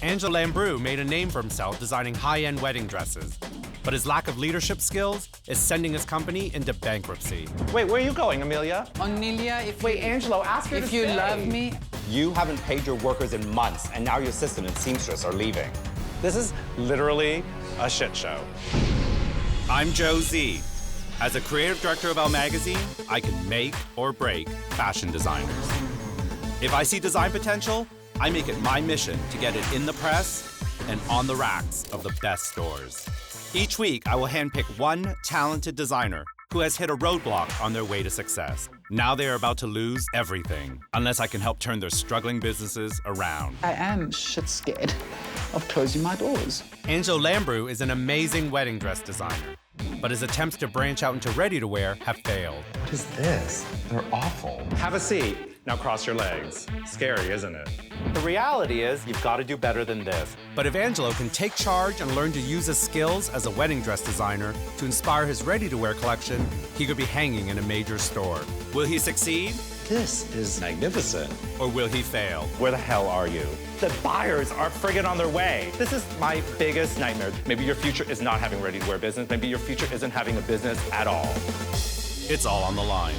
Angelo Lambert made a name for himself designing high-end wedding dresses, but his lack of leadership skills is sending his company into bankruptcy. Wait, where are you going, Amelia? Amelia, Wait, Angelo, ask her if to you stay. love me. You haven't paid your workers in months, and now your assistant and seamstress are leaving. This is literally a shit show. I'm Joe Zee. As a creative director of ELLE magazine, I can make or break fashion designers. If I see design potential, I make it my mission to get it in the press and on the racks of the best stores. Each week, I will handpick one talented designer who has hit a roadblock on their way to success. Now they are about to lose everything, unless I can help turn their struggling businesses around. I am shit scared of closing my doors. Angelo Lambert is an amazing wedding dress designer, but his attempts to branch out into ready-to-wear have failed. What is this? They're awful. Have a seat. Now cross your legs. Scary, isn't it? The reality is, you've got to do better than this. But if Angelo can take charge and learn to use his skills as a wedding dress designer to inspire his ready-to-wear collection, he could be hanging in a major store. Will he succeed? This is magnificent. Or will he fail? Where the hell are you? The buyers are friggin' on their way. This is my biggest nightmare. Maybe your future is not having ready-to-wear business. Maybe your future isn't having a business at all. It's all on the line.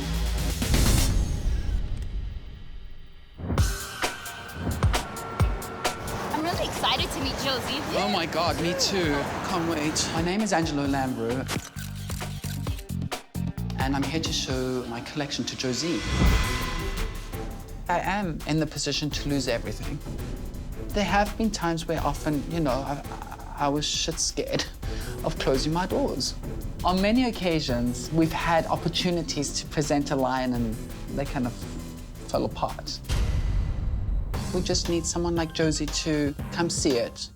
I'm really excited to meet Joe Zee. Oh my God, me too. Can't wait. My name is Angelo Lambert, and I'm here to show my collection to Joe Zee. I am in the position to lose everything. There have been times where often, you know, I was shit scared of closing my doors. On many occasions, we've had opportunities to present a line and they kind of fell apart. We just need someone like Joe Zee to come see it,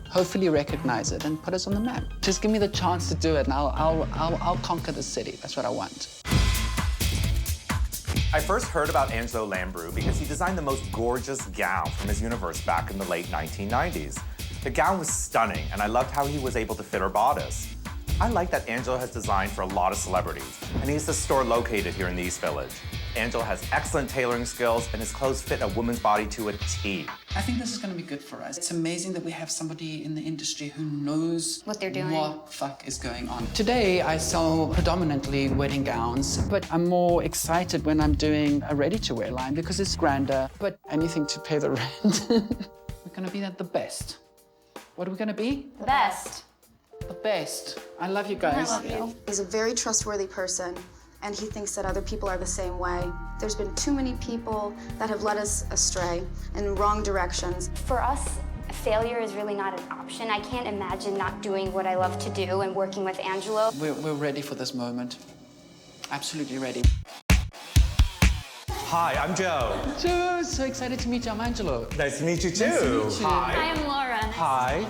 hopefully recognize it, and put us on the map. Just give me the chance to do it, and I'll conquer the city. That's what I want. I first heard about Angelo Lambert because he designed the most gorgeous gown from his universe back in the late 1990s. The gown was stunning, and I loved how he was able to fit her bodice. I like that Angelo has designed for a lot of celebrities, and he has a store located here in the East Village. Angelo has excellent tailoring skills, and his clothes fit a woman's body to a T. I think this is going to be good for us. It's amazing that we have somebody in the industry who knows What they're doing. What the fuck is going on. Today, I sell predominantly wedding gowns, but I'm more excited when I'm doing a ready-to-wear line because it's grander, but anything to pay the rent. We're going to be at the best. What are we going to be? The best. The best. I love you guys. I love you. He's a very trustworthy person, and he thinks that other people are the same way. There's been too many people that have led us astray in wrong directions. For us, failure is really not an option. I can't imagine not doing what I love to do and working with Angelo. We're ready for this moment. Absolutely ready. Hi, I'm Joe. Joe, so excited to meet you. I'm Angelo. Nice to meet you, too. Nice to meet you. Hi. I am Laura. Hi.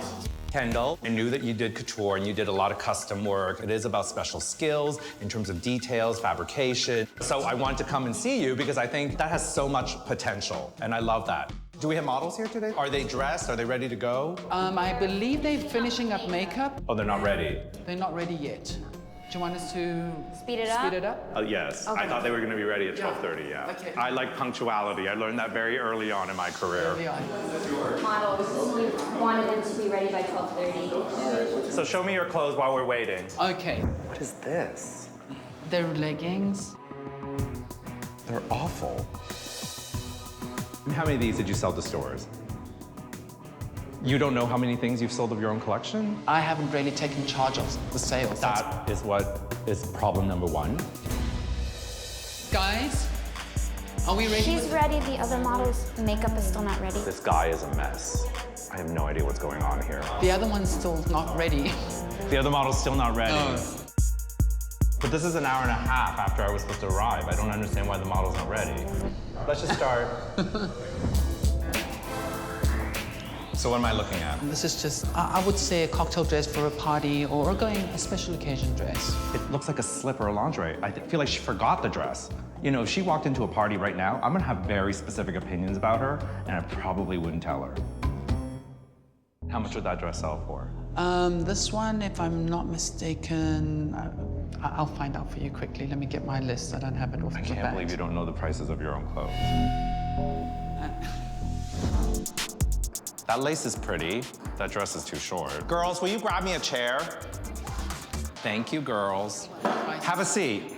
Kendall, I knew that you did couture and you did a lot of custom work. It is about special skills in terms of details, fabrication. So I wanted to come and see you because I think that has so much potential, and I love that. Do we have models here today? Are they dressed? Are they ready to go? I believe they're finishing up makeup. Oh, they're not ready. They're not ready yet. Do you want us to Speed it up? Speed it up? Yes. Okay. I thought they were going to be ready at 12:30, yeah. Okay. I like punctuality. I learned that very early on in my career. There we are. Models, we wanted them to be ready by 12:30. So show me your clothes while we're waiting. Okay. What is this? They're leggings. They're awful. How many of these did you sell to stores? You don't know how many things you've sold of your own collection? I haven't really taken charge of the sales. That is what is problem number one. Guys, are we ready? She's ready, the other model's makeup is still not ready. This guy is a mess. I have no idea what's going on here. The other one's still not ready. The other model's still not ready. No. But this is an hour and a half after I was supposed to arrive. I don't understand why the model's not ready. Let's just start. So what am I looking at? This is just, I would say, a cocktail dress for a party or a special occasion dress. It looks like a slip or a lingerie. I feel like she forgot the dress. You know, if she walked into a party right now, I'm gonna have very specific opinions about her, and I probably wouldn't tell her. How much would that dress sell for? This one, if I'm not mistaken, I'll find out for you quickly. Let me get my list. I don't have it off the bat. I can't believe you don't know the prices of your own clothes. That lace is pretty. That dress is too short. Girls, will you grab me a chair? Thank you, girls. Have a seat.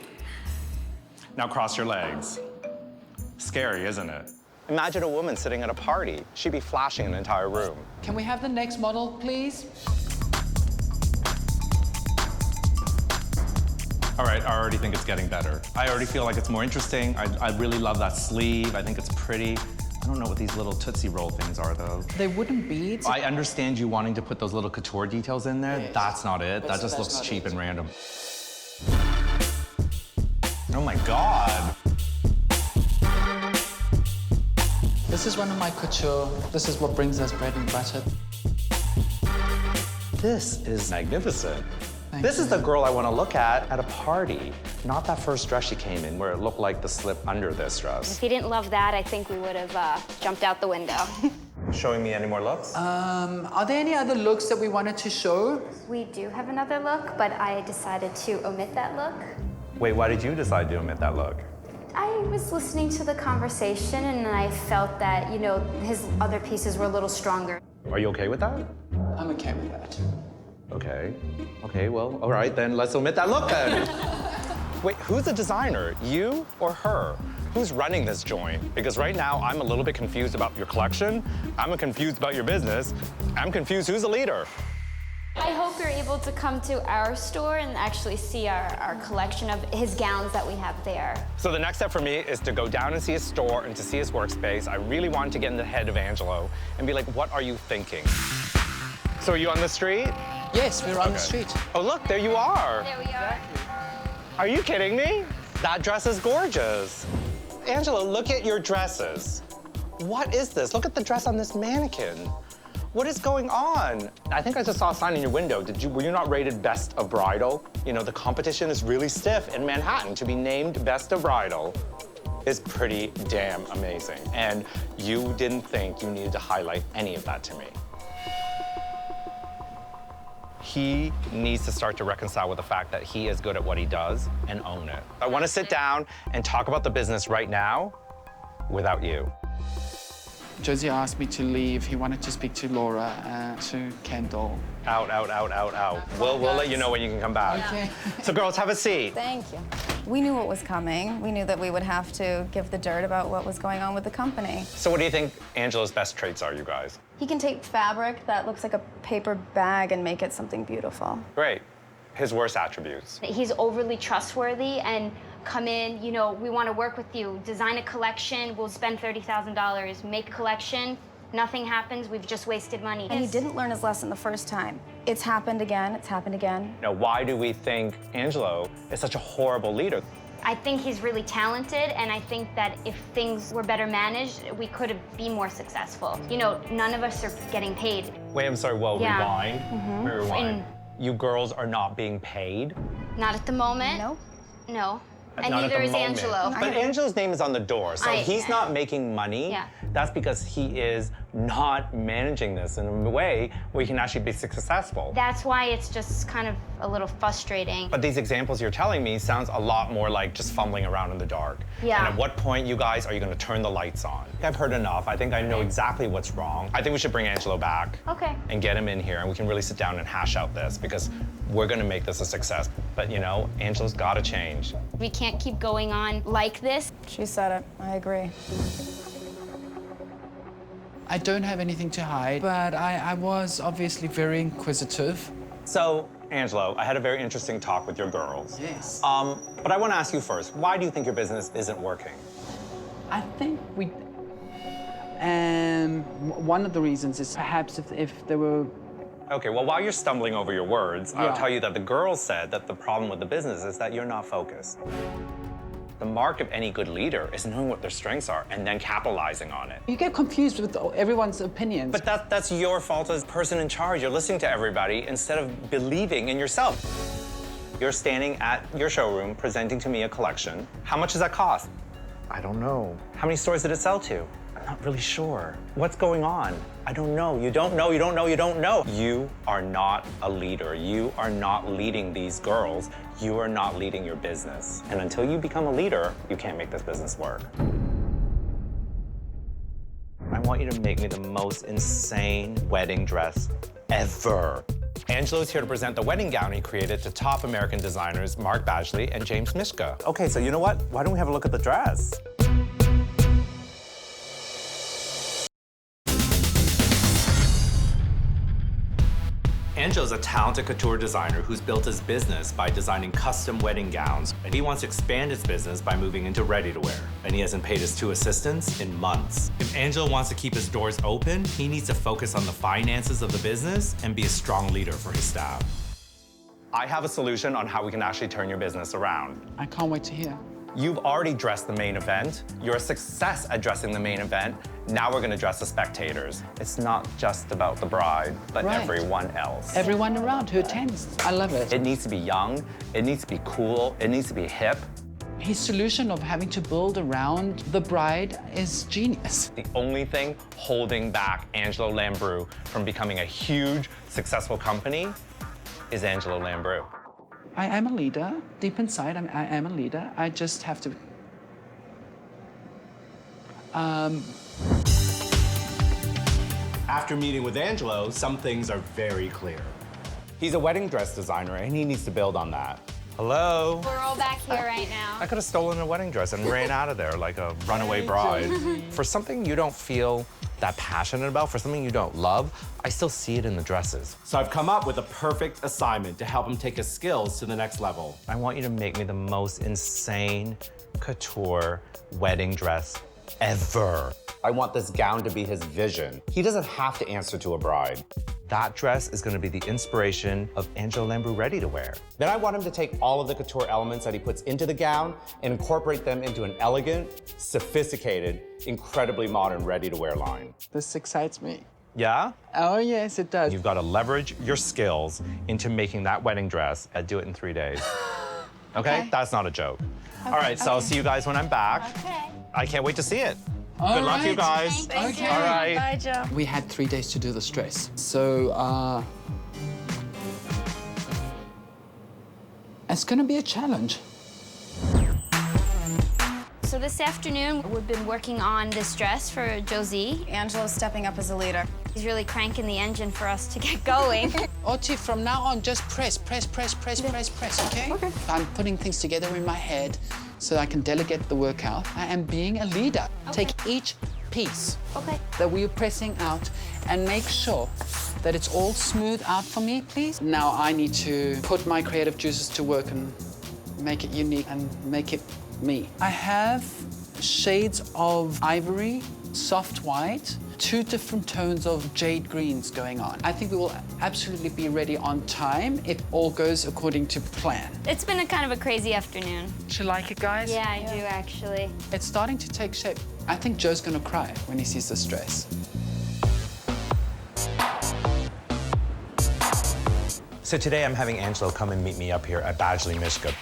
Now cross your legs. Scary, isn't it? Imagine a woman sitting at a party. She'd be flashing an entire room. Can we have the next model, please? All right, I already think it's getting better. I already feel like it's more interesting. I really love that sleeve. I think it's pretty. I don't know what these little Tootsie Roll things are, though. They wouldn't be. I understand you wanting to put those little couture details in there. Yes. That's not it. That just looks cheap and random. Oh my God. This is one of my couture. This is what brings us bread and butter. This is magnificent. Thank This is you. the girl I want to look at a party, not that first dress she came in where it looked like the slip under this dress. If he didn't love that, I think we would have jumped out the window. Showing me any more looks? Are there any other looks that we wanted to show? We do have another look, but I decided to omit that look. Wait, why did you decide to omit that look? I was listening to the conversation and I felt that, you know, his other pieces were a little stronger. Are you okay with that? I'm okay with that. Okay. Okay, well, all right, then let's omit that look then. Wait, who's the designer? You or her? Who's running this joint? Because right now, I'm a little bit confused about your collection. I'm confused about your business. I'm confused who's the leader. I hope you're able to come to our store and actually see our collection of his gowns that we have there. So the next step for me is to go down and see his store and to see his workspace. I really want to get in the head of Angelo and be like, what are you thinking? So are you on the street? Yes, we're on the street. Oh, look, there you are. There we are. Are you kidding me? That dress is gorgeous. Angelo, look at your dresses. What is this? Look at the dress on this mannequin. What is going on? I think I just saw a sign in your window. Were you not rated Best of Bridal? You know, the competition is really stiff in Manhattan. To be named Best of Bridal is pretty damn amazing. And you didn't think you needed to highlight any of that to me. He needs to start to reconcile with the fact that he is good at what he does and own it. I want to sit down and talk about the business right now without you. Joe Zee asked me to leave. He wanted to speak to Laura and to Kendall. Out, out, out, out, out. We'll let you know when you can come back. Okay. So girls, have a seat. Thank you. We knew what was coming. We knew that we would have to give the dirt about what was going on with the company. So what do you think Angelo's best traits are, you guys? He can take fabric that looks like a paper bag and make it something beautiful. Great. His worst attributes. He's overly trustworthy and come in, you know, we want to work with you, design a collection, we'll spend $30,000, make a collection, nothing happens, we've just wasted money. And he didn't learn his lesson the first time. It's happened again, it's happened again. Now, why do we think Angelo is such a horrible leader? I think he's really talented, and I think that if things were better managed, we could be more successful. You know, none of us are getting paid. Wait, I'm sorry, whoa, Yeah. rewind. Rewind. You girls are not being paid? Not at the moment. Nope. No. And Not at neither the is moment. Angelo. But Angelo's name is on the door, so if he's Yeah. not making money. Yeah. That's because he is not managing this in a way where he can actually be successful. That's why it's just kind of a little frustrating. But these examples you're telling me sounds a lot more like just fumbling around in the dark. Yeah. And at what point, you guys, are you gonna turn the lights on? I've heard enough. I think I know exactly what's wrong. I think we should bring Angelo back. Okay. And get him in here, and we can really sit down and hash out this, because we're gonna make this a success. But you know, Angelo's gotta change. We can't keep going on like this. She said it, I agree. I don't have anything to hide, but I was obviously very inquisitive. So, Angelo, I had a very interesting talk with your girls. Yes. But I wanna ask you first, why do you think your business isn't working? I think we... one of the reasons is perhaps if there were... Okay, well, while you're stumbling over your words, I'll Yeah. tell you that the girls said that the problem with the business is that you're not focused. The mark of any good leader is knowing what their strengths are and then capitalizing on it. You get confused with everyone's opinions. But that's your fault as person in charge. You're listening to everybody instead of believing in yourself. You're standing at your showroom presenting to me a collection. How much does that cost? I don't know. How many stores did it sell to? I'm not really sure. What's going on? I don't know. You don't know, you don't know, you don't know. You are not a leader. You are not leading these girls. You are not leading your business. And until you become a leader, you can't make this business work. I want want you to make me the most insane wedding dress ever. Angelo's here to present the wedding gown he created to top American designers Mark Badgley and James Mischka. Okay, so you know what? Why don't we have a look at the dress? Angelo's a talented couture designer who's built his business by designing custom wedding gowns, and he wants to expand his business by moving into ready-to-wear. And he hasn't paid his 2 assistants in months. If Angelo wants to keep his doors open, he needs to focus on the finances of the business and be a strong leader for his staff. I have a solution on how we can actually turn your business around. I can't wait to hear. You've already dressed the main event. You're a success at dressing the main event. Now we're gonna dress the spectators. It's not just about the bride, but Right. everyone else. Everyone around who attends. I love it. It needs to be young, it needs to be cool, it needs to be hip. His solution of having to build around the bride is genius. The only thing holding back Angelo Lambert from becoming a huge, successful company is Angelo Lambert. I am a leader. Deep inside, I am a leader. I just have to... After meeting with Angelo, some things are very clear. He's a wedding dress designer, and he needs to build on that. Hello? We're all back here right now. I could have stolen a wedding dress and ran out of there like a runaway bride. For something you don't feel that passionate about, for something you don't love, I still see it in the dresses. So I've come up with a perfect assignment to help him take his skills to the next level. I want you to make me the most insane couture wedding dress ever. I want this gown to be his vision. He doesn't have to answer to a bride. That dress is gonna be the inspiration of Angelo Lambert ready-to-wear. Then I want him to take all of the couture elements that he puts into the gown and incorporate them into an elegant, sophisticated, incredibly modern ready-to-wear line. This excites me. Yeah? Oh, yes, it does. You've got to leverage your skills into making that wedding dress and do it in 3 days. Okay? That's not a joke. All right, so I'll see you guys when I'm back. Okay. I can't wait to see it. All Good luck, you right. guys. Thank you. Okay. All right. Bye, Joe. We had 3 days to do this dress. So, it's gonna be a challenge. So this afternoon, we've been working on this dress for Joe Zee. Angelo's stepping up as a leader. He's really cranking the engine for us to get going. Oti, from now on, just press, okay? Okay. I'm putting things together in my head so I can delegate the work out. I am being a leader. Okay. Take each piece Okay. that we are pressing out and make sure that it's all smooth out for me, please. Now I need to put my creative juices to work and make it unique and make it me. I have shades of ivory, soft white, 2 different tones of jade greens going on. I think we will absolutely be ready on time if all goes according to plan. It's been a kind of a crazy afternoon. Do you like it, guys? Yeah, I do actually. It's starting to take shape. I think Joe's gonna cry when he sees this dress. So today I'm having Angelo come and meet me up here at Badgley, Mischka.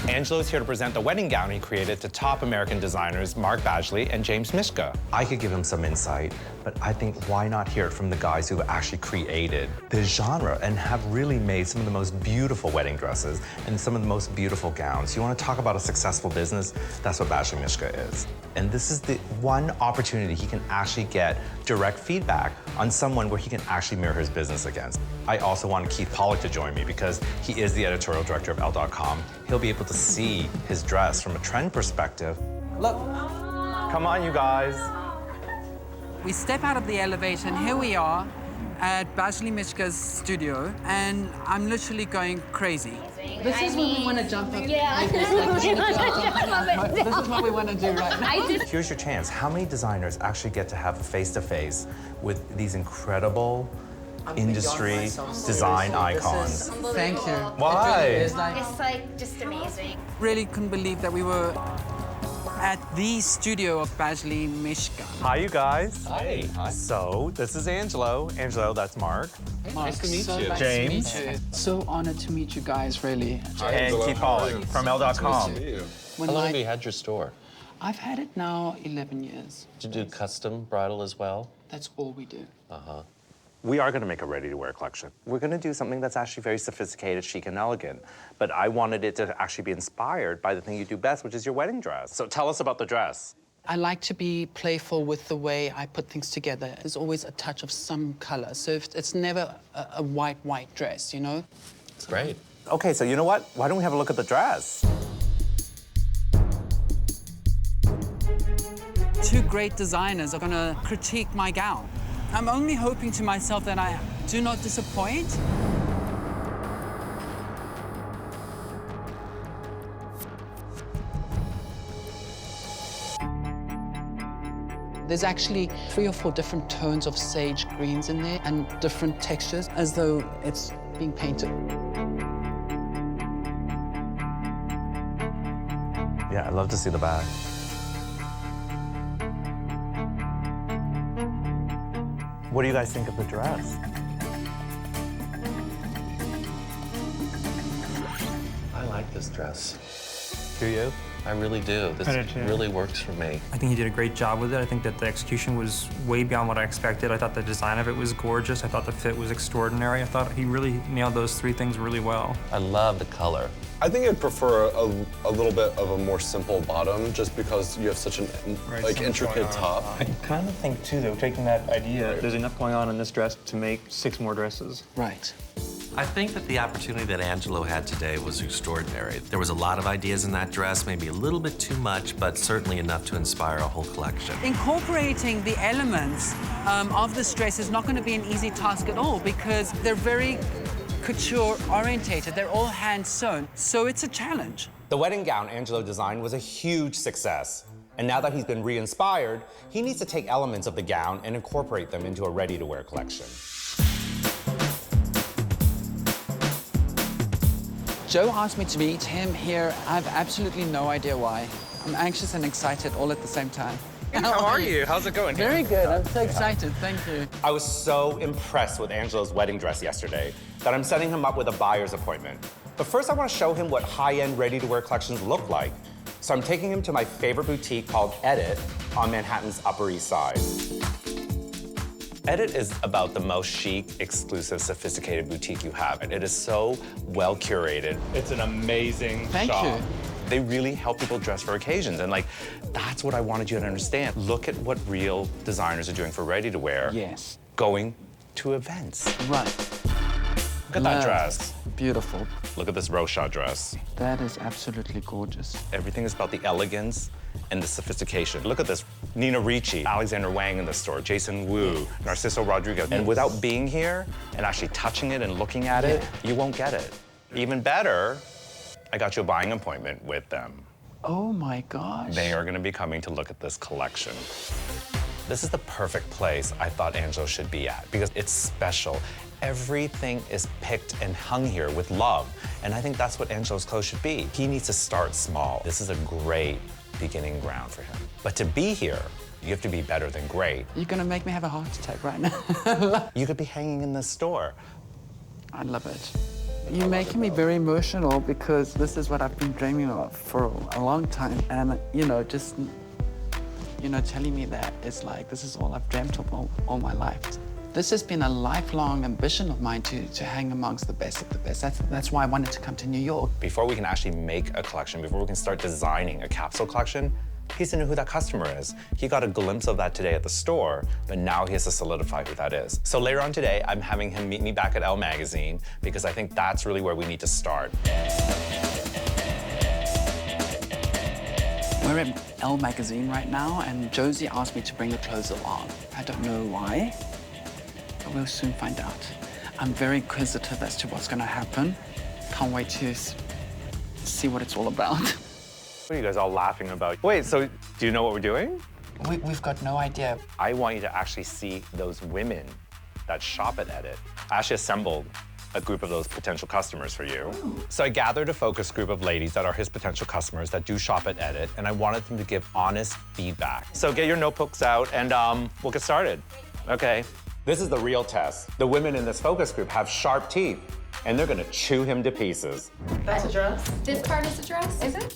Angelo's here to present the wedding gown he created to top American designers Mark Badgley and James Mischka. I could give him some insight, but I think why not hear it from the guys who actually created this genre and have really made some of the most beautiful wedding dresses and some of the most beautiful gowns. You want to talk about a successful business? That's what Badgley Mischka is. And this is the one opportunity he can actually get direct feedback on someone where he can actually mirror his business against. I also want Keith Pollack to join me because he is the editorial director of ELLE.com. He'll be able to see his dress from a trend perspective. Look, come on, you guys. We step out of the elevator and here we are at Badgley Mischka's studio and I'm literally going crazy. This is what we want to jump up. Yeah. This is what we want to do right now. Here's your chance. How many designers actually get to have a face-to-face with these incredible industry design icons? Thank you. Why? It's like, It's like just amazing. really couldn't believe that we were at the studio of Badgley Mischka. Hi, you guys. Hi. So, this is Angelo. Angelo, that's Mark. Nice to meet you. James. So honored to meet you guys, really. And Keith Pollack from ELLE.com. When How long my- have you had your store? I've had it now 11 years. Do you do custom bridal as well? That's all we do. We are going to make a ready-to-wear collection. We're going to do something that's actually very sophisticated, chic, and elegant. But I wanted it to actually be inspired by the thing you do best, which is your wedding dress. So tell us about the dress. I like to be playful with the way I put things together. There's always a touch of some color, so it's never a white dress, you know? It's great. Okay, so you know what? Why don't we have a look at the dress? Two great designers are gonna critique my gown. I'm only hoping to myself that I do not disappoint. There's actually 3 or 4 different tones of sage greens in there and different textures, as though it's being painted. Yeah, I'd love to see the back. What do you guys think of the dress? I like this dress. Do you? I really do. This I do too. really works for me. I think he did a great job with it. I think that the execution was way beyond what I expected. I thought the design of it was gorgeous. I thought the fit was extraordinary. I thought he really nailed those 3 things really well. I love the color. I think I'd prefer a little bit of a more simple bottom, just because you have such an intricate top. I kind of think, too, though, taking that idea, there's enough going on in this dress to make 6 more dresses. Right. I think that the opportunity that Angelo had today was extraordinary. There was a lot of ideas in that dress, maybe a little bit too much, but certainly enough to inspire a whole collection. Incorporating the elements of this dress is not going to be an easy task at all because they're very couture orientated. They're all hand sewn, so it's a challenge. The wedding gown Angelo designed was a huge success. And now that he's been re-inspired, he needs to take elements of the gown and incorporate them into a ready-to-wear collection. Joe asked me to meet him here. I have absolutely no idea why. I'm anxious and excited all at the same time. How are you? How's it going? Very good. I'm so excited. Thank you. I was so impressed with Angelo's wedding dress yesterday that I'm setting him up with a buyer's appointment. But first, I want to show him what high-end ready-to-wear collections look like. So I'm taking him to my favorite boutique called Edit on Manhattan's Upper East Side. Edit is about the most chic, exclusive, sophisticated boutique you have. And it is so well curated. It's an amazing Thank shop. you. They really help people dress for occasions. And that's what I wanted you to understand. Look at what real designers are doing for ready-to-wear. Yes. Going to events. Right. Look at that dress. Beautiful. Look at this Rochard dress. That is absolutely gorgeous. Everything is about the elegance and the sophistication. Look at this. Nina Ricci, Alexander Wang in the store, Jason Wu, Narciso Rodriguez. And without being here and actually touching it and looking at it, you won't get it. Even better, I got you a buying appointment with them. Oh my gosh. They are gonna be coming to look at this collection. This is the perfect place I thought Angelo should be at because it's special. Everything is picked and hung here with love. And I think that's what Angelo's clothes should be. He needs to start small. This is a great beginning ground for him. But to be here, you have to be better than great. You're gonna make me have a heart attack right now. You could be hanging in this store. I love it. You're making me very emotional because this is what I've been dreaming of for a long time. And, just, telling me that it's like, this is all I've dreamt of all my life. This has been a lifelong ambition of mine to hang amongst the best of the best. That's why I wanted to come to New York. Before we can actually make a collection, before we can start designing a capsule collection, he needs to know who that customer is. He got a glimpse of that today at the store, but now he has to solidify who that is. So later on today, I'm having him meet me back at ELLE magazine because I think that's really where we need to start. We're at ELLE magazine right now, and Joe Zee asked me to bring the clothes along. I don't know why, but we'll soon find out. I'm very inquisitive as to what's gonna happen. Can't wait to see what it's all about. What are you guys all laughing about? Wait, so do you know what we're doing? We've got no idea. I want you to actually see those women that shop at Edit. I actually assembled a group of those potential customers for you. Ooh. So I gathered a focus group of ladies that are his potential customers that do shop at Edit, and I wanted them to give honest feedback. So get your notebooks out, and we'll get started. Okay. This is the real test. The women in this focus group have sharp teeth, and they're gonna chew him to pieces. That's a dress? This part is a dress? Is it?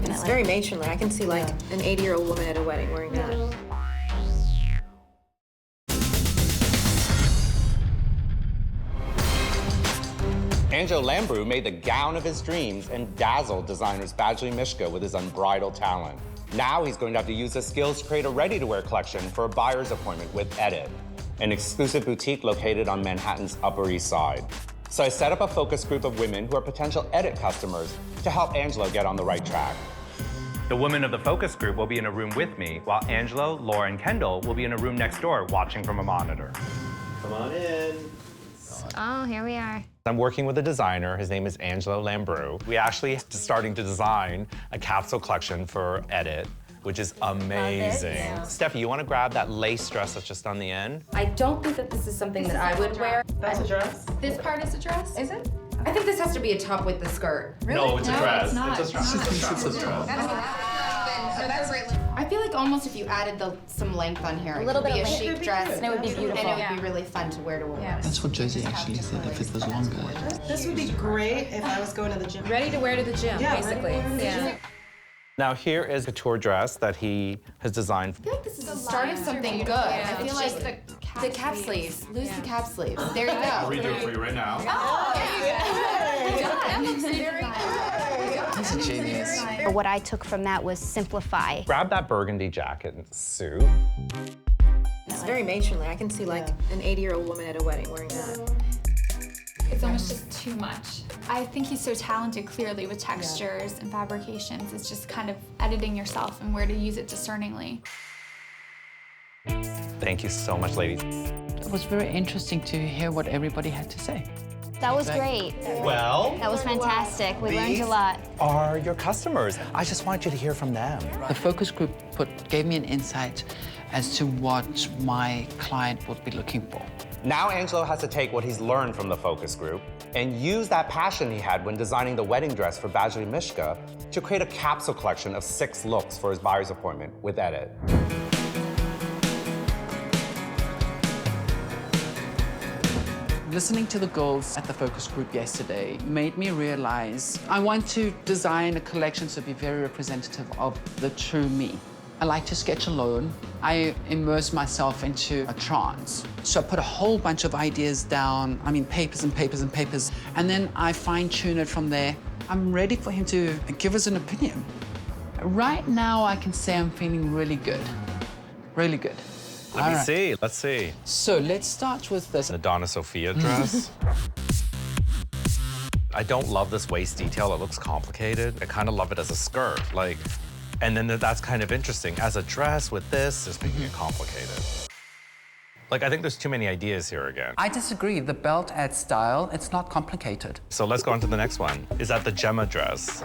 It's very matronly. I can see like an 80-year-old woman at a wedding wearing that. Angelo Lambert made the gown of his dreams and dazzled designers Badgley and Mischka with his unbridled talent. Now he's going to have to use his skills to create a ready-to-wear collection for a buyer's appointment with ELLE, an exclusive boutique located on Manhattan's Upper East Side. So I set up a focus group of women who are potential ELLE customers to help Angelo get on the right track. The women of the focus group will be in a room with me, while Angelo, Laura, and Kendall will be in a room next door watching from a monitor. Come on in. Oh, here we are. I'm working with a designer. His name is Angelo Lambert. We actually starting to design a capsule collection for ELLE, which is amazing. Yeah. Steffi, you want to grab that lace dress that's just on the end? I don't think that this is something that I would wear. That's a dress? This part is a dress? Is it? I think this has to be a top with the skirt. Really? No, it's a dress. It's not. It's a dress. I feel like almost if you added some length on here, A little it could bit be a of length. chic dress, And it would be beautiful. and it would be really fun to wear to a woman. That's what Joe Zee actually said, if it was longer. This would be great if I was going to the gym. Ready to wear to the gym, Yeah, basically. ready to wear to the gym. Now here is a couture dress that he has designed. I feel like this is the start of something good. I feel like the cap sleeves. Lose the cap sleeves. There you go. I'll redo it for you right now. He's a genius. But what I took from that was simplify. Grab that burgundy jacket and suit. It's very matronly. I can see like an 80-year-old woman at a wedding wearing that. It's almost just too much. I think he's so talented, clearly, with textures and fabrications. It's just kind of editing yourself and where to use it discerningly. Thank you so much, ladies. It was very interesting to hear what everybody had to say. That was great. Well, That was fantastic. We learned a lot. are your customers. I just want you to hear from them. The focus group gave me an insight as to what my client would be looking for. Now Angelo has to take what he's learned from the focus group and use that passion he had when designing the wedding dress for Badgley and Mischka to create a capsule collection of 6 looks for his buyer's appointment with ELLE. Listening to the girls at the focus group yesterday made me realize I want to design a collection to be very representative of the true me. I like to sketch alone. I immerse myself into a trance. So I put a whole bunch of ideas down, papers and papers and papers, and then I fine-tune it from there. I'm ready for him to give us an opinion. Right now, I can say I'm feeling really good. Really good. Let me see, let's see. So let's start with this. The DONNA SOPHIA dress. I don't love this waist detail, it looks complicated. I kind of love it as a skirt, and then that's kind of interesting. As a dress with this, it's making it complicated. I think there's too many ideas here again. I disagree. The belt adds style. It's not complicated. So let's go on to the next one. Is that the GEMMA dress?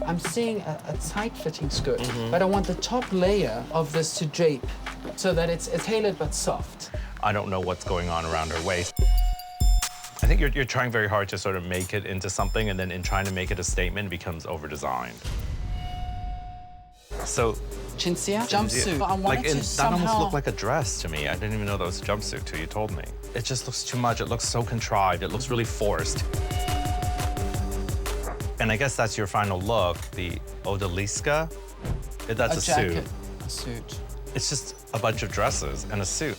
I'm seeing a tight-fitting skirt, but I want the top layer of this to drape so that it's tailored but soft. I don't know what's going on around her waist. I think you're trying very hard to sort of make it into something, and then in trying to make it a statement, it becomes over-designed. So, CINZIA jumpsuit. I wanted to that almost looked like a dress to me. I didn't even know that was a jumpsuit till you told me. It just looks too much. It looks so contrived. It looks really forced. And I guess that's your final look, the ODALISCA. That's a jacket, suit. a suit. It's just a bunch of dresses and a suit.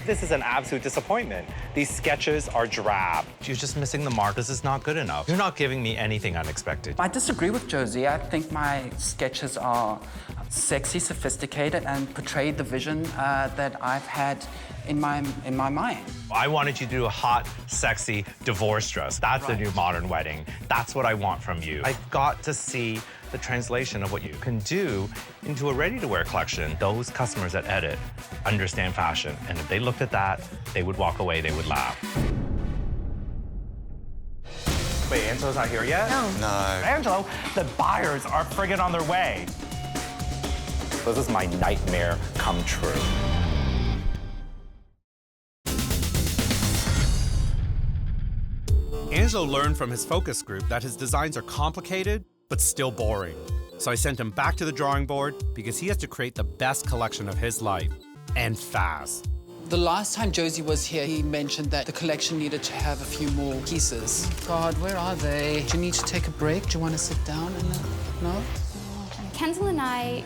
This is an absolute disappointment. These sketches are drab. You're just missing the mark. This is not good enough. You're not giving me anything unexpected. I disagree with Joe Zee. I think my sketches are sexy, sophisticated, and portray the vision that I've had in my mind. I wanted you to do a hot, sexy divorce dress. That's the new modern wedding. That's what I want from you. I got to see the translation of what you can do into a ready-to-wear collection. Those customers at ELLE understand fashion, and if they looked at that, they would walk away, they would laugh. Wait, Angelo's not here yet? No. Angelo, the buyers are friggin' on their way. This is my nightmare come true. Angelo learned from his focus group that his designs are complicated, but still boring. So I sent him back to the drawing board because he has to create the best collection of his life, and fast. The last time Joe Zee was here, he mentioned that the collection needed to have a few more pieces. God, where are they? Do you need to take a break? Do you want to sit down? No? Kenzel and I,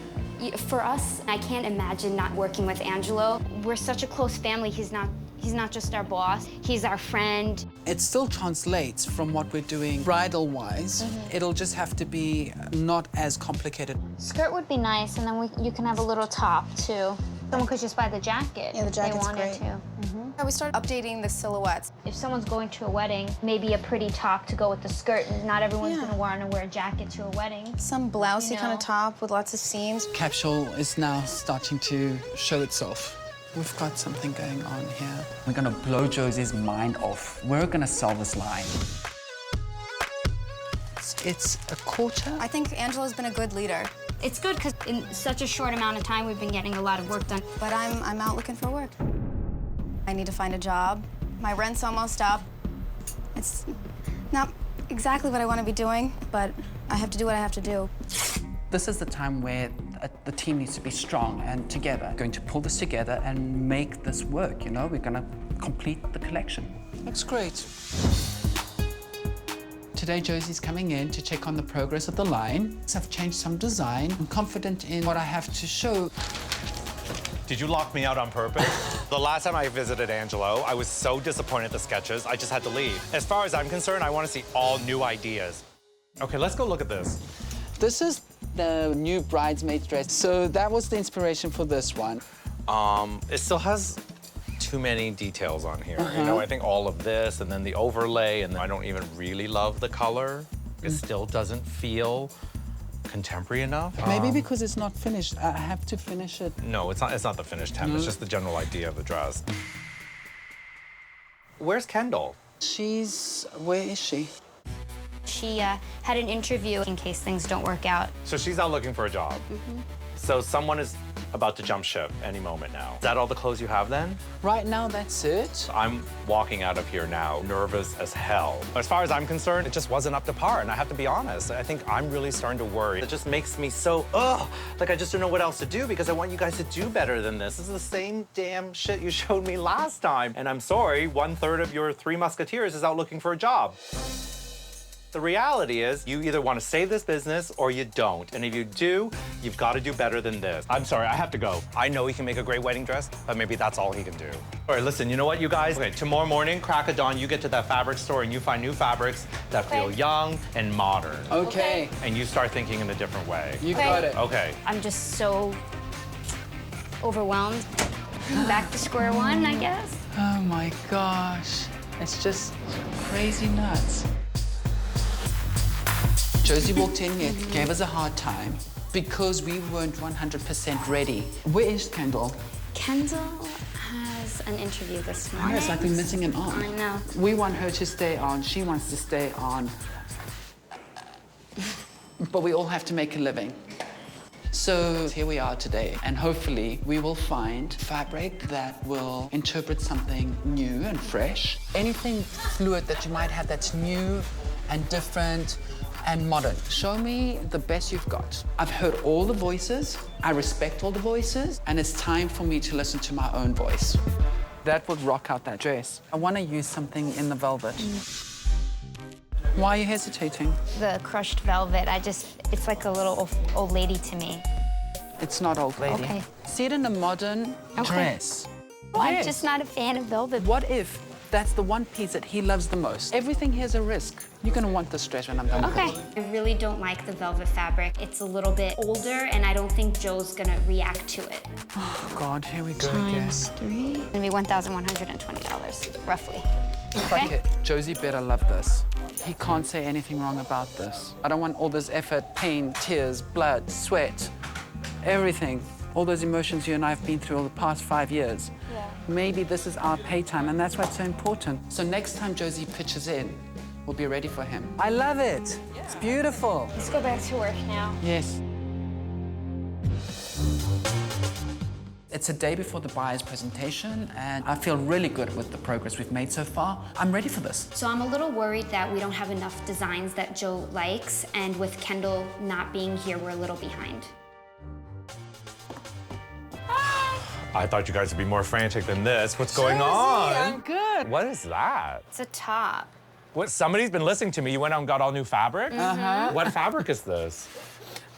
for us, I can't imagine not working with Angelo. We're such a close family. He's not He's not just our boss, he's our friend. It still translates from what we're doing bridal-wise. It'll just have to be not as complicated. Skirt would be nice, and then you can have a little top, too. Someone could just buy the jacket. Yeah, the jacket's if they wanted great. to. We started updating the silhouettes. If someone's going to a wedding, maybe a pretty top to go with the skirt, and not everyone's gonna want to wear a jacket to a wedding. Some blousey kind of top with lots of seams. Capsule is now starting to show itself. We've got something going on here. We're gonna blow Joe Zee's mind off. We're gonna sell this line. It's a quarter. I think Angela's been a good leader. It's good because in such a short amount of time, we've been getting a lot of work done. But I'm out looking for work. I need to find a job. My rent's almost up. It's not exactly what I want to be doing, but I have to do what I have to do. This is the time where the team needs to be strong and together. We're going to pull this together and make this work, you know? We're going to complete the collection. Looks great. Today, Josie's coming in to check on the progress of the line. I've changed some design. I'm confident in what I have to show. Did you lock me out on purpose? The last time I visited Angelo, I was so disappointed at the sketches, I just had to leave. As far as I'm concerned, I want to see all new ideas. Okay, let's go look at this. This is the new bridesmaid dress. So that was the inspiration for this one. It still has too many details on here. You know, I think all of this and then the overlay, and I don't even really love the color. It still doesn't feel contemporary enough. Maybe because it's not finished. I have to finish it. No, it's not the finished hem. It's just the general idea of the dress. Where's Kendall? Where is she? She had an interview in case things don't work out. So she's out looking for a job. So someone is about to jump ship any moment now. Is that all the clothes you have then? Right now, that's it. I'm walking out of here now, nervous as hell. As far as I'm concerned, it just wasn't up to par, and I have to be honest. I think I'm really starting to worry. It just makes me so, like I just don't know what else to do because I want you guys to do better than this. This is the same damn shit you showed me last time. And I'm sorry, 1/3 of your 3 Musketeers is out looking for a job. The reality is you either want to save this business or you don't. And if you do, you've got to do better than this. I'm sorry, I have to go. I know he can make a great wedding dress, but maybe that's all he can do. All right, listen, you know what, you guys? Okay, tomorrow morning, crack of dawn, you get to that fabric store and you find new fabrics that feel young and modern. Okay. And you start thinking in a different way. You got it. Okay. I'm just so overwhelmed. Back to square one, I guess. Oh my gosh. It's just crazy nuts. Josie walked in here, gave us a hard time because we weren't 100% ready. Where is Kendall? Kendall has an interview this morning. It's like we're missing an arm. I know. We want her to stay on. She wants to stay on. But we all have to make a living. So here we are today, and hopefully we will find fabric that will interpret something new and fresh. Anything fluid that you might have that's new and different and modern. Show me the best you've got. I've heard all the voices, I respect all the voices, and it's time for me to listen to my own voice. That would rock out that dress. I want to use something in the velvet. Why are you hesitating? The crushed velvet, it's like a little old lady to me. It's not old lady. Okay. See it in a modern dress. Well, I'm just not a fan of velvet. What if that's the one piece that he loves the most? Everything here's a risk. You're gonna want this dress when I'm done with it. I really don't like the velvet fabric. It's a little bit older, and I don't think Joe's gonna react to it. Oh, God, here we go again. Times 3. It's gonna be $1,120, roughly. Fuck it. Josie better love this. He can't say anything wrong about this. I don't want all this effort, pain, tears, blood, sweat, everything. All those emotions you and I have been through over the past 5 years. Yeah. Maybe this is our pay time, and that's what's so important. So next time Josie pitches in, we'll be ready for him. I love it. Yeah. It's beautiful. Let's go back to work now. Yes. It's a day before the buyer's presentation, and I feel really good with the progress we've made so far. I'm ready for this. So I'm a little worried that we don't have enough designs that Joe likes, and with Kendall not being here, we're a little behind. I thought you guys would be more frantic than this. What's going on? I'm good. What is that? It's a top. What? Somebody's been listening to me. You went out and got all new fabric? Uh-huh. What fabric is this?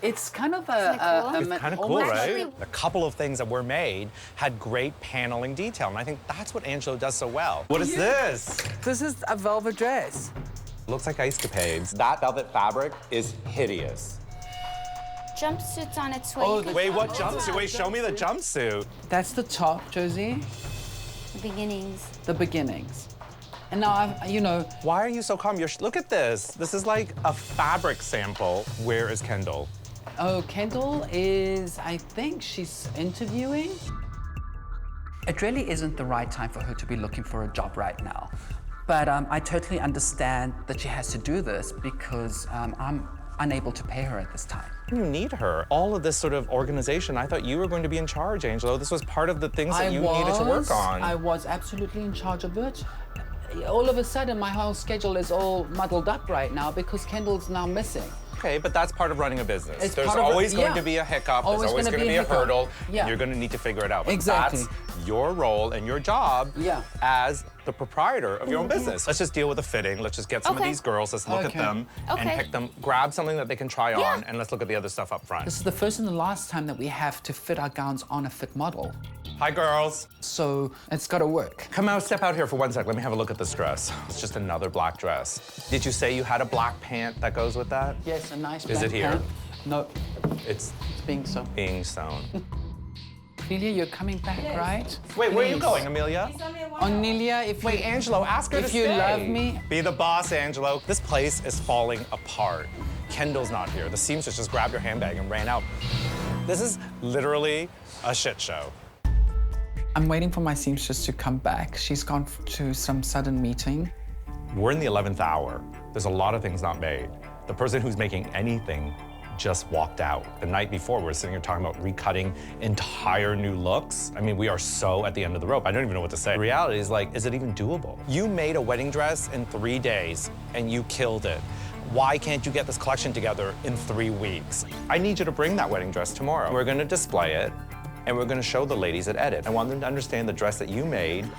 It's kind of It's kind of cool, almost- right? A couple of things that were made had great paneling detail, and I think that's what Angelo does so well. What is this? This is a velvet dress. Looks like ice capades. That velvet fabric is hideous. Jumpsuit's on its way. Oh, Wait, what jumpsuit? Wait, show me the jumpsuit. That's the top, Joe Zee. The beginnings. The beginnings. And now, you know... Why are you so calm? Look at this. This is like a fabric sample. Where is Kendall? Oh, Kendall is, I think she's interviewing. It really isn't the right time for her to be looking for a job right now. But I totally understand that she has to do this because I'm unable to pay her at this time. You need her. All of this sort of organization, I thought you were going to be in charge, Angelo. This was part of the things that you needed to work on. I was absolutely in charge of it. All of a sudden, my whole schedule is all muddled up right now because Kendall's now missing. Okay, but that's part of running a business. It's There's part of always it, going yeah. to be a hiccup. Always There's always gonna going to be be a a hiccup. hurdle. Yeah. And you're going to need to figure it out. But Exactly. that's your role and your job as the proprietor of your own business. Let's just deal with the fitting. Let's just get some of these girls. Let's look at them and pick them. Grab something that they can try on, and let's look at the other stuff up front. This is the first and the last time that we have to fit our gowns on a fit model. Hi, girls. So it's got to work. Come out, step out here for 1 sec. Let me have a look at this dress. It's just another black dress. Did you say you had a black pant that goes with that? Yes, a nice Is black it here? pant. No, It's being sewn. being sewn. Amelia, you're coming back, right? Wait, where are you Please. going, Amelia? Amelia, if Wait, Angelo, ask her if to you stay. love me. Be the boss, Angelo. This place is falling apart. Kendall's not here. The seamstress just grabbed her handbag and ran out. This is literally a shit show. I'm waiting for my seamstress to come back. She's gone to some sudden meeting. We're in the 11th hour. There's a lot of things not made. The person who's making anything just walked out. The night before, we were sitting here talking about recutting entire new looks. I mean, we are so at the end of the rope. I don't even know what to say. The reality is, like, is it even doable? You made a wedding dress in 3 days, and you killed it. Why can't you get this collection together in 3 weeks? I need you to bring that wedding dress tomorrow. We're gonna display it, and we're gonna show the ladies at Edit. I want them to understand the dress that you made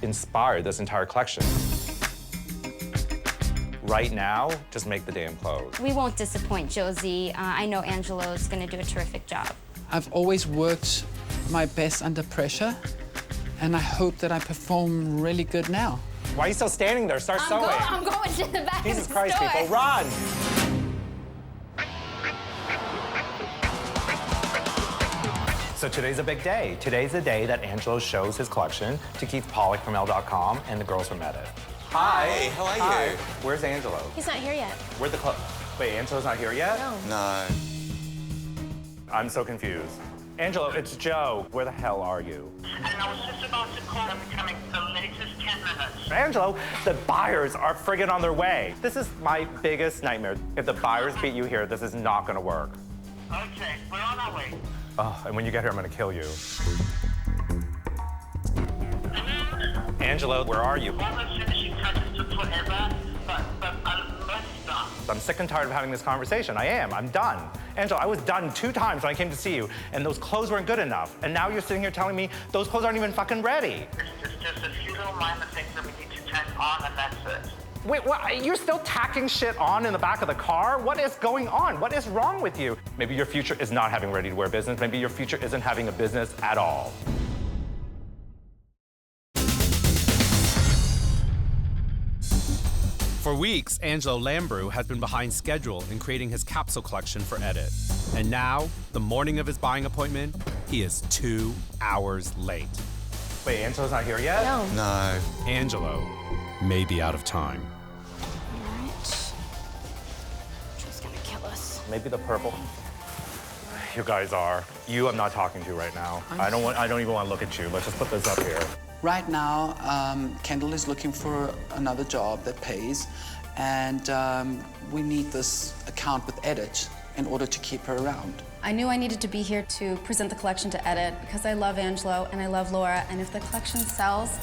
inspired this entire collection. Right now, just make the damn clothes. We won't disappoint, Joe Zee. I know Angelo's gonna do a terrific job. I've always worked my best under pressure, and I hope that I perform really good now. Why are you still standing there? Start sewing. I'm going to the back Jesus of the Christ, store. people, run! So today's a big day. Today's the day that Angelo shows his collection to Keith Pollack from ELLE.com and the girls from Edit. Hi. How are you? Where's Angelo? He's not here yet. Where'd the clothes? Wait, Angelo's not here yet? No. I'm so confused. Angelo, it's Joe. Where the hell are you? And I was just about to call them coming the latest 10 minutes. Angelo, the buyers are friggin' on their way. This is my biggest nightmare. If the buyers beat you here, this is not gonna work. Okay, we're on our way. Oh, and when you get here, I'm gonna kill you. Angelo, where are you? All the finishing touches took forever, but I'm almost done. I'm sick and tired of having this conversation. I am. I'm done. Angelo, I was done 2 times when I came to see you, and those clothes weren't good enough. And now you're sitting here telling me those clothes aren't even fucking ready. It's just a few little minor things that we need to turn on, and that's it. Wait, what? You're still tacking shit on in the back of the car? What is going on? What is wrong with you? Maybe your future is not having ready-to-wear business. Maybe your future isn't having a business at all. For weeks, Angelo Lambert has been behind schedule in creating his capsule collection for Edit. And now, the morning of his buying appointment, he is 2 hours late. Wait, Angelo's not here yet? No. Angelo may be out of time. She's gonna kill us. Maybe the purple. You guys are. You I'm not talking to right now. I don't even want to look at you. Let's just put this up here. Right now, Kendall is looking for another job that pays, and we need this account with Edit in order to keep her around. I knew I needed to be here to present the collection to Edit because I love Angelo and I love Laura, and if the collection sells,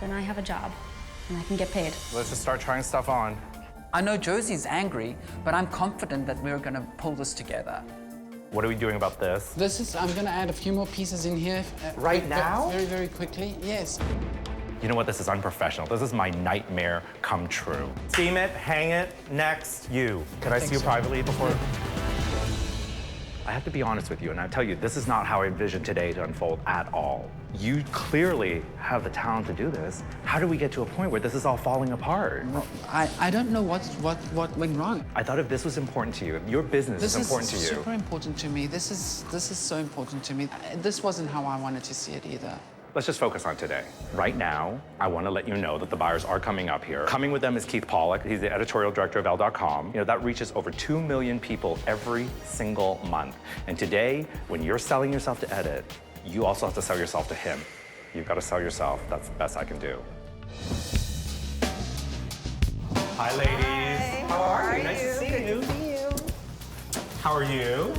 then I have a job and I can get paid. Let's just start trying stuff on. I know Josie's angry, but I'm confident that we're gonna pull this together. What are we doing about this? I'm gonna add a few more pieces in here. Right now? Very, very quickly, yes. You know what? This is unprofessional. This is my nightmare come true. Steam it, hang it, next, you. Can I see you privately before? I have to be honest with you, and I tell you, this is not how I envisioned today to unfold at all. You clearly have the talent to do this. How do we get to a point where this is all falling apart? I don't know what went wrong. I thought if this was important to you, if your business is important to you. This is super important to me. This is so important to me. This wasn't how I wanted to see it either. Let's just focus on today. Right now, I want to let you know that the buyers are coming up here. Coming with them is Keith Pollack. He's the editorial director of Elle.com. You know, that reaches over 2 million people every single month. And today, when you're selling yourself to Edit, you also have to sell yourself to him. You've got to sell yourself. That's the best I can do. Hi, ladies. Hi. How are you? Nice to see you. Good to see you. How are you?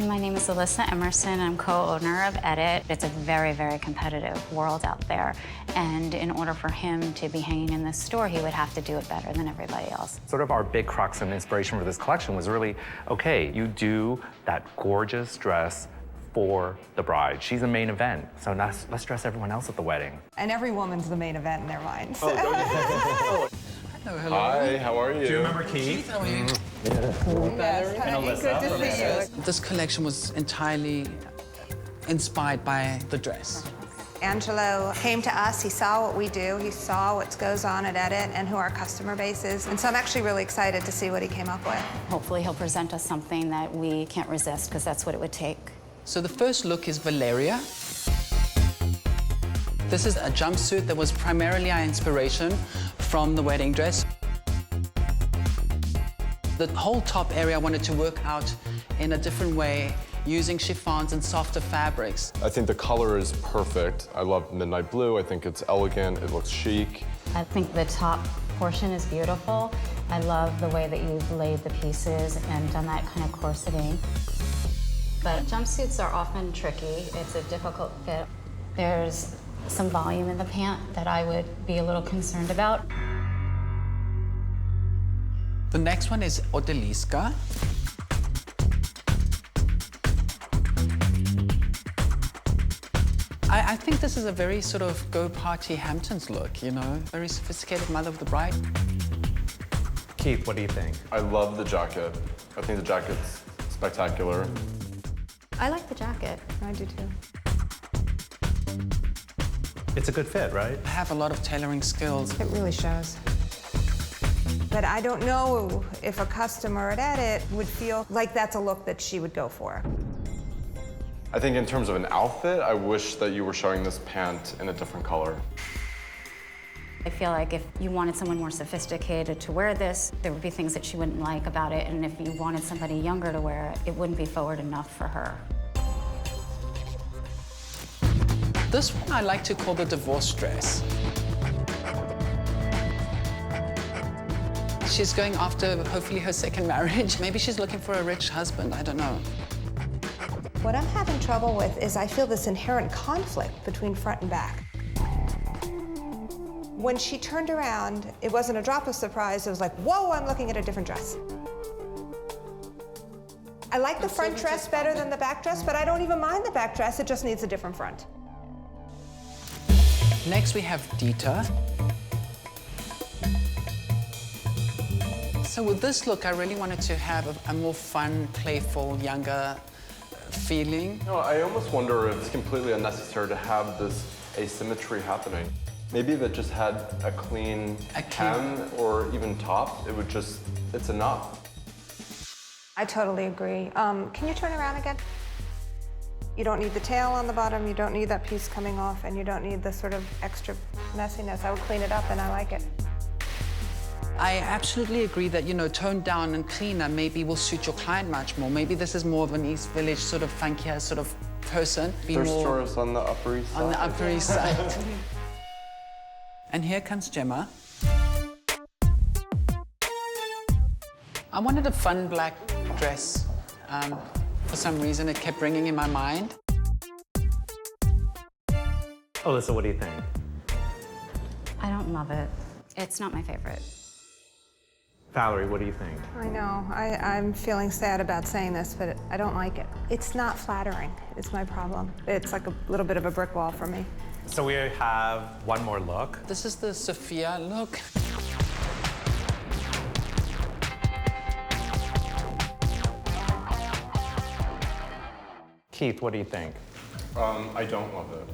My name is Alyssa Emerson. I'm co-owner of Edit. It's a very, very competitive world out there. And in order for him to be hanging in this store, he would have to do it better than everybody else. Sort of our big crux and inspiration for this collection was really, okay, you do that gorgeous dress for the bride. She's a main event, so let's dress everyone else at the wedding. And every woman's the main event in their minds. Oh, don't you? Hello. Hi, how are you? Do you remember Keith? How are you? Yes, And Alyssa. good to see you. This collection was entirely inspired by the dress. Angelo came to us, he saw what we do, he saw what goes on at Edit and who our customer base is. And so I'm actually really excited to see what he came up with. Hopefully he'll present us something that we can't resist, because that's what it would take. So the first look is Valeria. This is a jumpsuit that was primarily our inspiration from the wedding dress. The whole top area I wanted to work out in a different way, using chiffons and softer fabrics. I think the color is perfect. I love midnight blue. I think it's elegant. It looks chic. I think the top portion is beautiful. I love the way that you've laid the pieces and done that kind of corseting. But jumpsuits are often tricky. It's a difficult fit. There's some volume in the pant that I would be a little concerned about. The next one is ODALISCA. I think this is a very sort of go-party Hamptons look, you know? Very sophisticated mother of the bride. Keith, what do you think? I love the jacket. I think the jacket's spectacular. I like the jacket. I do too. It's a good fit, right? I have a lot of tailoring skills. It really shows. But I don't know if a customer at Edit would feel like that's a look that she would go for. I think in terms of an outfit, I wish that you were showing this pant in a different color. I feel like if you wanted someone more sophisticated to wear this, there would be things that she wouldn't like about it. And if you wanted somebody younger to wear it, it wouldn't be forward enough for her. This one I like to call the divorce dress. She's going after, hopefully, her second marriage. Maybe she's looking for a rich husband, I don't know. What I'm having trouble with is I feel this inherent conflict between front and back. When she turned around, it wasn't a drop of surprise. It was like, whoa, I'm looking at a different dress. I like the front dress better than the back dress, but I don't even mind the back dress. It just needs a different front. Next, we have Dita. So with this look, I really wanted to have a more fun, playful, younger feeling. You know, I almost wonder if it's completely unnecessary to have this asymmetry happening. Maybe if it just had a clean hem or even top, it would just, it's enough. I totally agree. Can you turn around again? You don't need the tail on the bottom, you don't need that piece coming off, and you don't need the sort of extra messiness. I would clean it up and I like it. I absolutely agree that, you know, toned down and cleaner maybe will suit your client much more. Maybe this is more of an East Village sort of funkier sort of person. There's stores on the Upper East Side. On the Upper East Side. And here comes GEMMA. I wanted a fun black dress. For some reason, it kept ringing in my mind. Alyssa, what do you think? I don't love it. It's not my favorite. Valerie, what do you think? I know, I'm feeling sad about saying this, but I don't like it. It's not flattering, it's my problem. It's like a little bit of a brick wall for me. So we have one more look. This is the SOPHIA look. Keith, what do you think? I don't love it.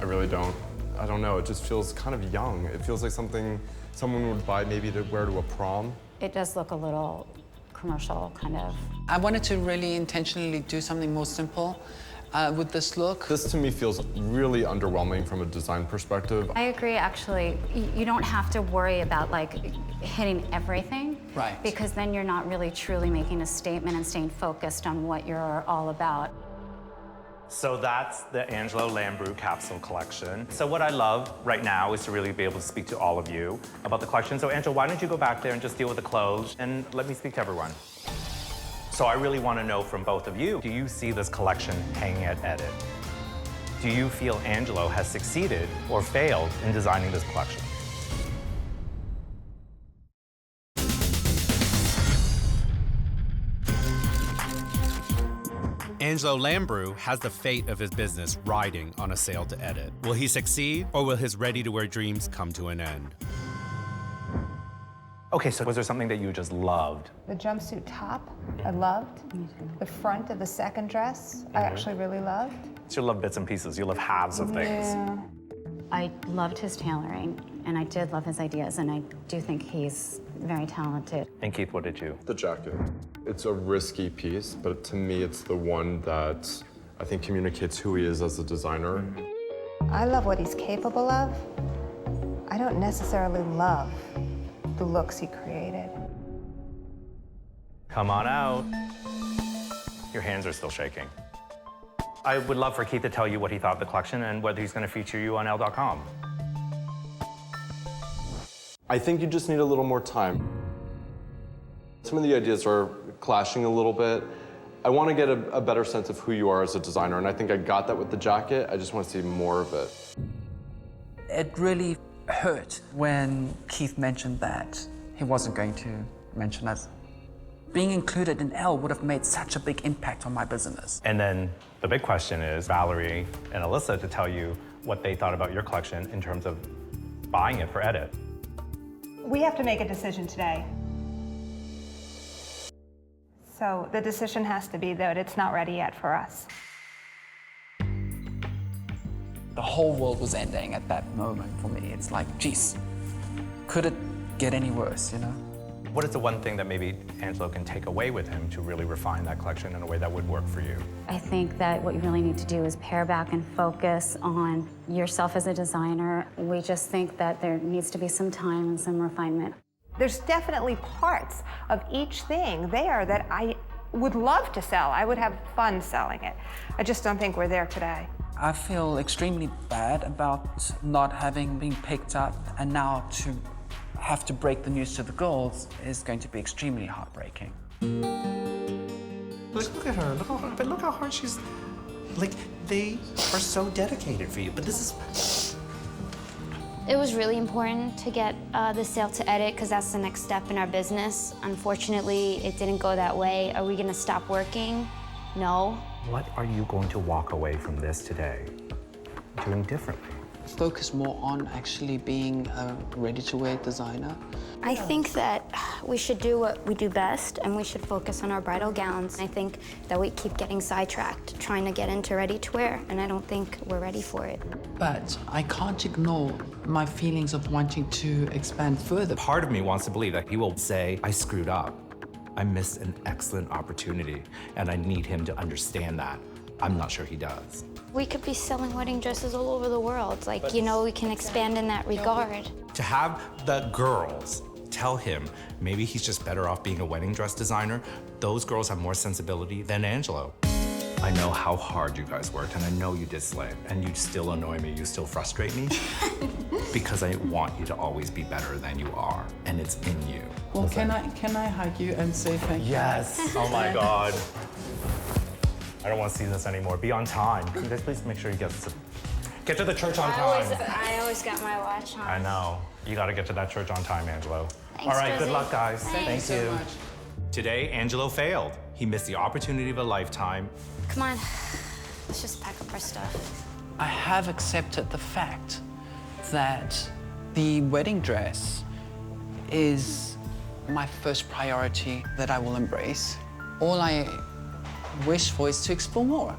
I really don't. I don't know, it just feels kind of young. It feels like something someone would buy maybe to wear to a prom. It does look a little commercial, kind of. I wanted to really intentionally do something more simple with this look. This to me feels really underwhelming from a design perspective. I agree, actually. You don't have to worry about like hitting everything. Right. Because then you're not really truly making a statement and staying focused on what you're all about. So that's the Angelo Lambert capsule collection. So what I love right now is to really be able to speak to all of you about the collection. So Angelo, why don't you go back there and just deal with the clothes and let me speak to everyone. So I really want to know from both of you, do you see this collection hanging at Edit? Do you feel Angelo has succeeded or failed in designing this collection? Angelo Lambert has the fate of his business riding on a sale to Edit. Will he succeed, or will his ready-to-wear dreams come to an end? Okay, so was there something that you just loved? The jumpsuit top, I loved. The front of the second dress, I actually really loved. So you love bits and pieces, you love halves of things. Yeah. I loved his tailoring, and I did love his ideas, and I do think he's very talented. And Keith, what did you? The jacket. It's a risky piece, but to me, it's the one that I think communicates who he is as a designer. I love what he's capable of. I don't necessarily love the looks he created. Come on out. Your hands are still shaking. I would love for Keith to tell you what he thought of the collection and whether he's going to feature you on Elle.com. I think you just need a little more time. Some of the ideas are clashing a little bit. I want to get a better sense of who you are as a designer, and I think I got that with the jacket. I just want to see more of it. It really hurt when Keith mentioned that he wasn't going to mention us. Being included in ELLE would have made such a big impact on my business. And then the big question is Valerie and Alyssa to tell you what they thought about your collection in terms of buying it for Edit. We have to make a decision today. So the decision has to be that it's not ready yet for us. The whole world was ending at that moment for me. It's like, geez, could it get any worse, you know? What is the one thing that maybe Angelo can take away with him to really refine that collection in a way that would work for you? I think that what you really need to do is pare back and focus on yourself as a designer. We just think that there needs to be some time and some refinement. There's definitely parts of each thing there that I would love to sell. I would have fun selling it. I just don't think we're there today. I feel extremely bad about not having been picked up, and now to have to break the news to the girls is going to be extremely heartbreaking. Look at her, look how hard she's, like, they are so dedicated for you, but this is... It was really important to get the sale to Edit because that's the next step in our business. Unfortunately, it didn't go that way. Are we gonna stop working? No. What are you going to walk away from this today doing differently? Focus more on actually being a ready-to-wear designer. I think that we should do what we do best and we should focus on our bridal gowns. I think that we keep getting sidetracked trying to get into ready-to-wear, and I don't think we're ready for it. But I can't ignore my feelings of wanting to expand further. Part of me wants to believe that he will say, I screwed up. I missed an excellent opportunity, and I need him to understand that. I'm not sure he does. We could be selling wedding dresses all over the world. Like, you know, we can expand in that regard. To have the girls tell him maybe he's just better off being a wedding dress designer, those girls have more sensibility than Angelo. I know how hard you guys worked, and I know you did slay, and you still annoy me, you still frustrate me, because I want you to always be better than you are, and it's in you. Well, can I hug you and say thank you? Yes, oh my God. I don't want to see this anymore. Be on time. Can you guys please make sure you get to the church on time? I always got my watch on. I know. You got to get to that church on time, Angelo. Thanks, all right, Josie. good luck, guys. Thanks. Thank you. Today, Angelo failed. He missed the opportunity of a lifetime. Come on, let's just pack up our stuff. I have accepted the fact that the wedding dress is my first priority that I will embrace. All I wish for is to explore more.